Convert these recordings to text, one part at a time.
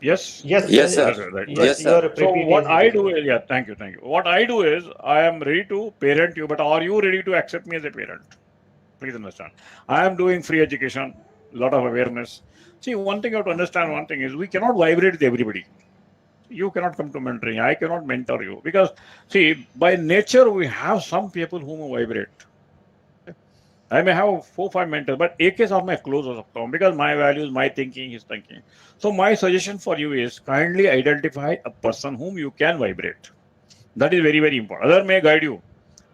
Yes. Yes, Yes, sir. Right. Right. Yes, yes, sir. your So prepaid what is I there. do is, yeah, thank you, thank you. What I do is, I am ready to parent you, but are you ready to accept me as a parent? Please understand. I am doing free education, lot of awareness. See, one thing you have to understand. One thing is, we cannot vibrate with everybody. You cannot come to mentoring. I cannot mentor you because, see, by nature we have some people whom we vibrate. I may have 4 5 mentors, but एक के साथ मैं close हो सकता हूँ because my values, my thinking, his thinking. So my suggestion for you is kindly identify a person whom you can vibrate. That is very very important. Other may guide you,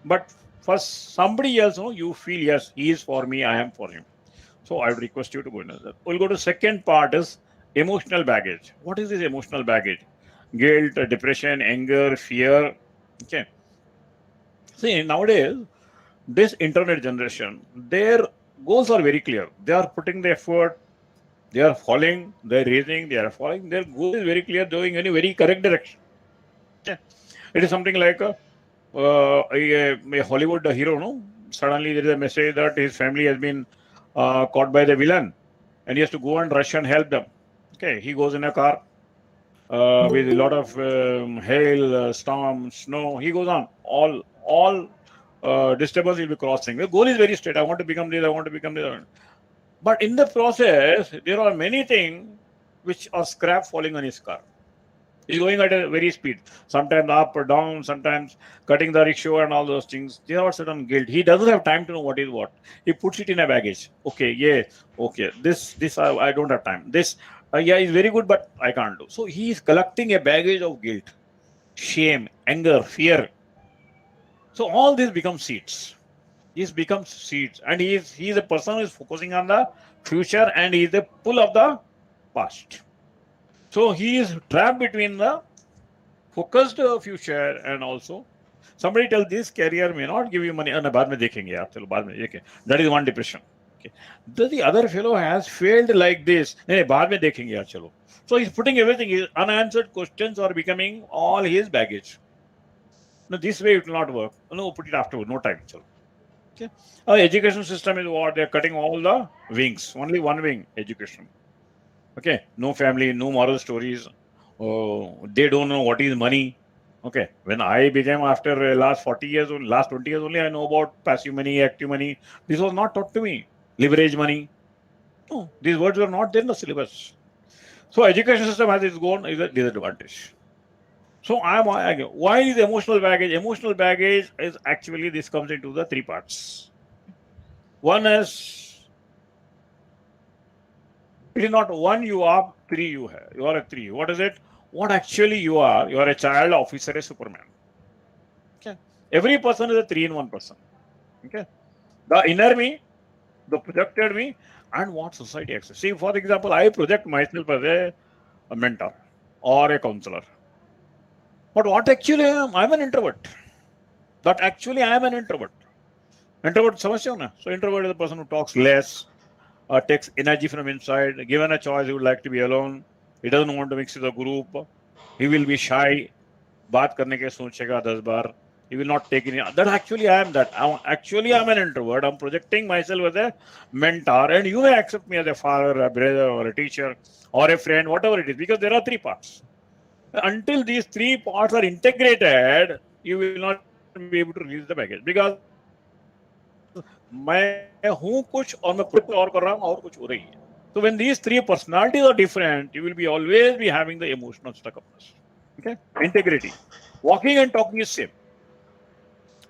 but for somebody else, no, you feel yes, he is for me, I am for him. So I would request you to go into that. We'll go to second part is emotional baggage. What is this emotional baggage? Guilt, depression, anger, fear. Okay. See, nowadays, this internet generation, their goals are very clear. They are putting the effort, they are falling, they are raising, they are falling. Their goal is very clear, going in a very correct direction. Okay. It is something like a Hollywood hero, no? Suddenly there is a message that his family has been caught by the villain and he has to go and rush and help them. Okay, he goes in a car with a lot of hail, storm, snow. He goes on. All disturbance will be crossing. The goal is very straight. I want to become this. I want to become this. But in the process, there are many things which are scrap falling on his car. He's going at a very speed, sometimes up or down, sometimes cutting the rickshaw and all those things. There are certain guilt. He doesn't have time to know what is what. He puts it in a baggage. Okay, yeah, okay. This I don't have time. This yeah is very good, but I can't do. So he is collecting a baggage of guilt, shame, anger, fear. So all this becomes seeds. This becomes seeds, and he is a person who is focusing on the future, and he is the pull of the past. So he is trapped between the focused future and also somebody tell this career may not give you money and बाद में देखेंगे आप चलो बाद में देखें. That is one depression. Okay. The other fellow has failed like this. नहीं नहीं बाद में देखेंगे यार चलो. So he's putting everything. His unanswered questions are becoming all his baggage. No, this way it will not work. No, put it afterward. No time. Chalo. Okay. Our education system is what they're cutting all the wings. Only one wing education. Okay. No family, no moral stories. Oh, they don't know what is money. Okay. When I became after last 40 years, last 20 years only, I know about passive money, active money. This was not taught to me. Leverage money. No, these words were not there in the syllabus. So education system has its own is a disadvantage. So why is emotional baggage? Emotional baggage is actually this comes into the three parts. One is it is not one you are, three you have. You are a three. What is it? What actually you are? You are a child, officer, a Superman. Okay. Every person is a three in one person. Okay. The inner me, the projected me, and what society accepts. See, for example, I project myself as a mentor or a counselor. But what actually I am? I'm an introvert. That actually I am an introvert. Introvert समझते हो ना? So introvert is the person who talks less, takes energy from inside. Given a choice, he would like to be alone. He doesn't want to mix with a group. He will be shy. बात करने के सोचेगा 10 बार. He will not take any. That actually I am that. Actually I'm an introvert. I'm projecting myself as a mentor, and you may accept me as a father, a brother, or a teacher, or a friend, whatever it is, because there are three parts. Until these three parts are integrated, you will not be able to release the baggage because मैं हूं कुछ और मैं project और कर रहा हूं और कुछ हो रही है. So when these three personalities are different, you will be always be having the emotional stuckupness. Okay, integrity. Walking and talking is same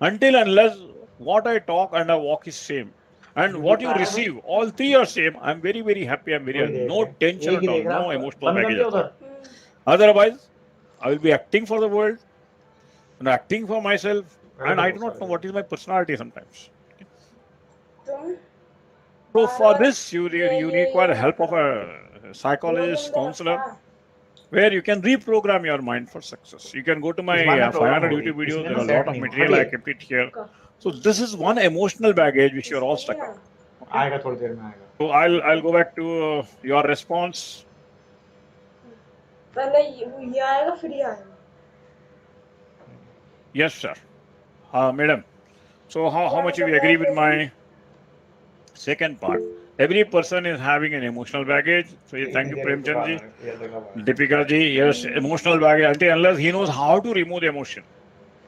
until unless what I talk and I walk is same. And what you receive, all three are same. I'm very, very happy. I'm very वही देख no रहे हैं, tension एक at he all, देख रहा no है. emotional बंद कर baggage दिया at all. उधर. Otherwise, I will be acting for the world and acting for myself, वही and I देखो do not sir. know what is my personality sometimes. तुम So bar for bar this, you need quite a ये मत help of करो. a दो psychologist, दिन में counselor, रखा. where you can reprogram your mind for success. You can go to इस बार my ना प्रॉब्लम 500 हो गई, YouTube videos. इसमें There ना are a set lot of नहीं हुआ. material. I हटिए. kept it here. का So this is one emotional baggage which you're all stuck इसलिए on. Okay. आएगा थोड़ी देर में आएगा. So I'll go back to your response. पहले ये आएगा फिर ये आएगा. Yes, sir. Madam. So how क्या much you मतलब मैं agree with कैसे. my second part? Every person is having an emotional baggage. So thank you, Premchand ji. Deepika ji, yes, emotional baggage until unless he knows how to remove the emotion.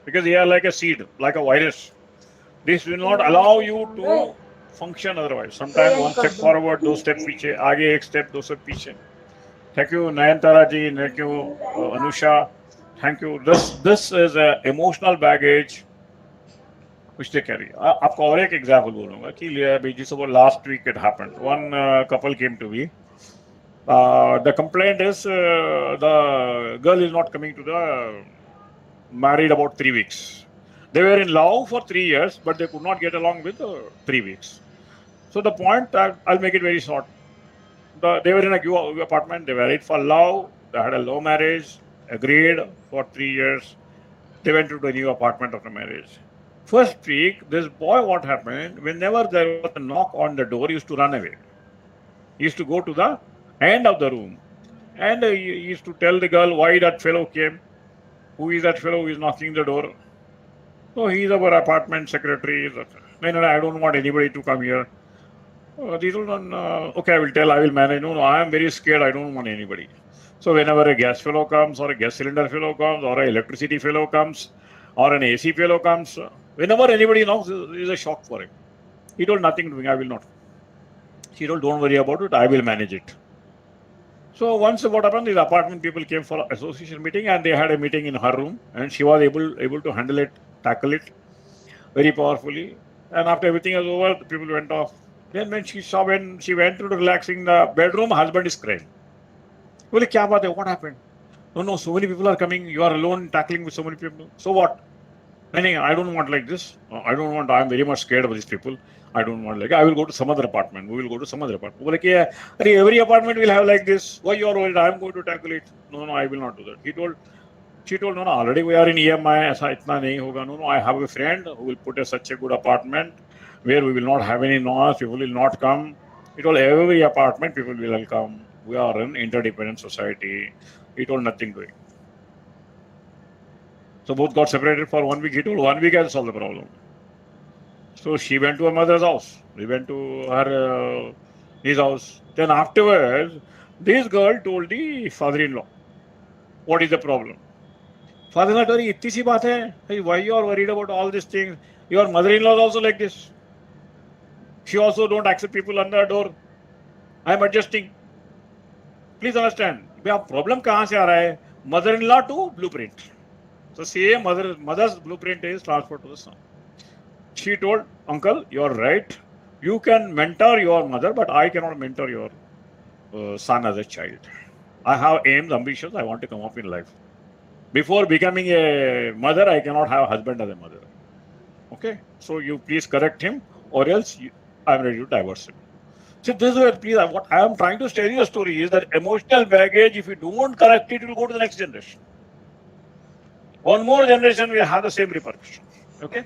Because they are like a seed, like a virus. This will not allow you to function otherwise. Sometimes one step forward, two steps पीछे, आगे एक step, दो step पीछे. Thank you, Nayantara ji. Thank you, Anusha. Thank you. This is a emotional baggage which they carry. आपको और एक example बोलूँगा कि just about last week it happened. One couple came to me. The complaint is the girl is not coming to the married about 3 weeks. They were in love for 3 years, but they could not get along with 3 weeks. So the point, I'll make it very short. They were in a new apartment. They were married for love. They had a love marriage. Agreed for 3 years. They went to the new apartment after marriage. First week, this boy, what happened? Whenever there was a knock on the door, he used to run away. He used to go to the end of the room, and he used to tell the girl why that fellow came. Who is that fellow who is knocking the door? So he is our apartment secretary. No, I don't want anybody to come here. These all okay, I will tell, I will manage. No, I am very scared. I don't want anybody. So whenever a gas fellow comes, or a gas cylinder fellow comes, or an electricity fellow comes, or an AC fellow comes, whenever anybody knocks, it is a shock for him. He told nothing doing. I will not. She told, don't worry about it. I will manage it. So once what happened, the apartment people came for association meeting, and they had a meeting in her room, and she was able to handle it, tackle it very powerfully. And after everything was over, the people went off. Then when she went to relaxing the bedroom, husband is crying. Well, what happened? No, so many people are coming. You are alone tackling with so many people. So what? I don't want like this. I don't want. I am very much scared of these people. I don't want like. I will go to some other apartment. We will go to some other apartment. Like, yeah, every apartment will have like this. Why you are worried? I am going to tackle it. No, I will not do that. She told, no, already we are in EMI. ऐसा इतना नहीं होगा. No, I have a friend who will put such a good apartment where we will not have any noise. People will not come. He told every apartment people will come. We are an interdependent society. He told nothing doing. So both got separated for 1 week. He told 1 week I will solve the problem. So she went to her mother's house. We went to her his house. Then afterwards, this girl told the father-in-law, what is the problem? Father-in-law told, "Itni si baat hai. Hey, why you are worried about all these things? Your mother-in-law is also like this. She also don't accept people under her door. I am adjusting. Please understand. Problem kahan se aa raha hai? Mother-in-law to blueprint. So same mother's blueprint is transferred to the son. She told, uncle, you are right. You can mentor your mother, but I cannot mentor your son as a child. I have aims, ambitions. I want to come up in life. Before becoming a mother, I cannot have a husband as a mother. Okay? So you please correct him, or else I am ready to divorce him. So this is where, please, what I am trying to tell you a story is that emotional baggage, if you don't correct it, it will go to the next generation. One more generation will have the same repercussion. Okay?